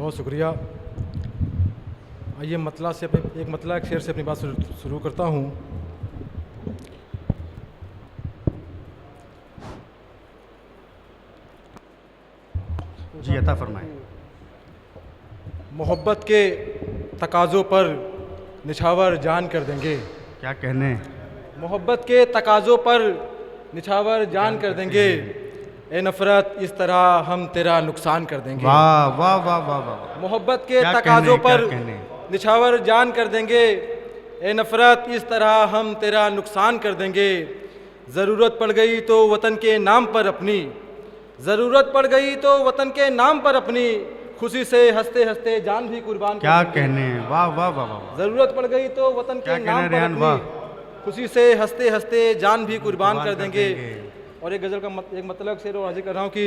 बहुत शुक्रिया। आइए एक शेर से अपनी बात शुरू करता हूँ। जी अता फरमाएं। मोहब्बत के तकाज़ों पर निछावर जान कर देंगे। क्या कहने। मोहब्बत के तकाज़ों पर निछावर जान कर देंगे। ए नफ़रत इस तरह हम तेरा नुकसान कर देंगे। वाह वाह वाह वाह वाह। मोहब्बत के तकाज़ों पर निछावर जान कर देंगे। ए नफ़रत इस तरह हम तेरा नुकसान कर देंगे। ज़रूरत पड़ गई तो वतन के नाम पर अपनी, ज़रूरत पड़ गई तो वतन के नाम पर अपनी, खुशी से हंसते हंसते जान भी कुर्बान क्या कर देंगे। कहने। वाह वाह वाह वाह। ज़रूरत पड़ गई तो वतन के नाम पर अपनी, खुशी से हंसते हंसते जान भी कुर्बान कर देंगे। और एक गज़ल का एक मतलब शेर और हाजिर कर रहा हूँ कि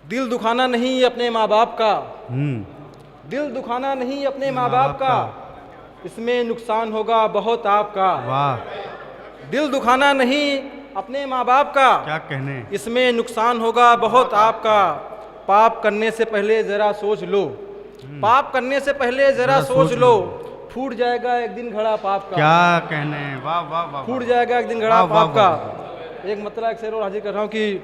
दिल दुखाना नहीं अपने माँ बाप का, दिल दुखाना नहीं अपने माँ बाप का, इसमें नुकसान होगा बहुत आपका। वाह। दिल दुखाना नहीं अपने माँ बाप का, क्या कहने। इसमें नुकसान होगा बहुत आपका। पाप करने से पहले ज़रा सोच लो, पाप करने से पहले ज़रा सोच लो, फूट जाएगा एक दिन घड़ा पाप का। क्या कहने। वाह वाह वाह। फूट जाएगा एक दिन घड़ा पाप का। एक मतलब एक शेर और हाजिर कर रहा हूँ कि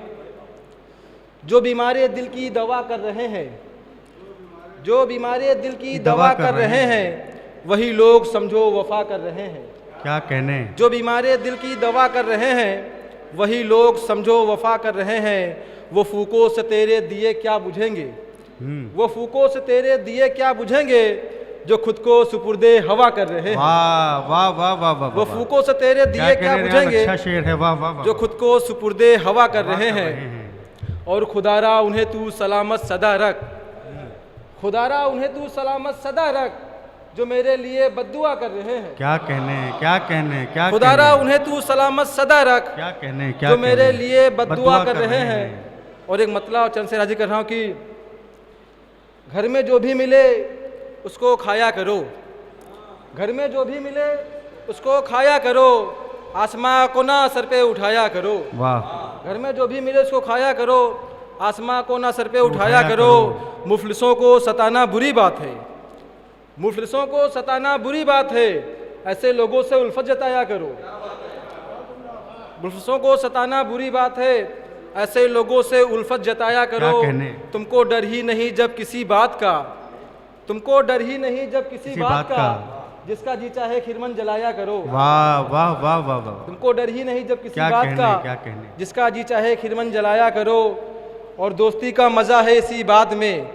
जो बीमारी दिल की दवा कर रहे हैं, जो बीमारी दिल की दवा कर रहे हैं, वही लोग समझो वफा कर रहे हैं। क्या कहने। जो बीमारी दिल की दवा कर रहे हैं, वही लोग समझो वफा कर रहे हैं। वो फूकों से तेरे दिए क्या बुझेंगे, वो फूकों से तेरे दिए क्या बुझेंगे, जो खुद को सुपुर्दे हवा कर रहे हैं। वाह वाह वाह वाह वाह। वो फूकों से तेरे दिए क्या बुझेंगे, अच्छा शेर है। वाह वाह वाह। जो खुद को सुपुर्दे हवा कर रहे हैं। और खुदारा उन्हें तू सलामत सदा रख, खुदारा उन्हें तू सलामत सदा रख, जो मेरे लिए बद्दुआ कर रहे हैं। क्या कहने। क्या कहने। क्या खुदारा उन्हें तू सलामत सदा रख, क्या कहने। क्या जो मेरे लिए बद्दुआ कर रहे हैं। और एक मतलब चंद से राजी कर रहा हूँ कि घर में जो भी मिले उसको खाया करो, घर में जो भी मिले उसको खाया करो, आसमां को ना सर पे उठाया करो। वाह। घर में जो भी मिले उसको खाया करो, आसमां को ना सर पे उठाया करो। मुफलिसों को सताना बुरी बात है, मुफलिसों को सताना बुरी बात है, ऐसे लोगों से उल्फत जताया करो। मुफलिसों को सताना बुरी बात है, ऐसे लोगों से उल्फत जताया करो। तुमको डर ही नहीं जब किसी बात का, तुमको डर ही नहीं जब किसी बात का, जिसका जी चाहे खिरमन जलाया करो। वाह वाह वाह वाह वाह। तुमको डर ही नहीं जब किसी बात का, क्या कहने। जिसका जी चाहे खिरमन जलाया करो। और दोस्ती का मजा है इसी बात में,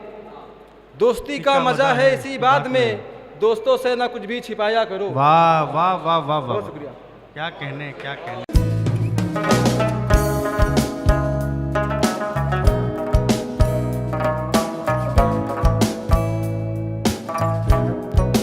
दोस्ती का मजा है इसी बात में, दोस्तों से ना कुछ भी छिपाया करो। वाह वाह वाह वाह। बहुत शुक्रिया। क्या कहने। क्या कहने।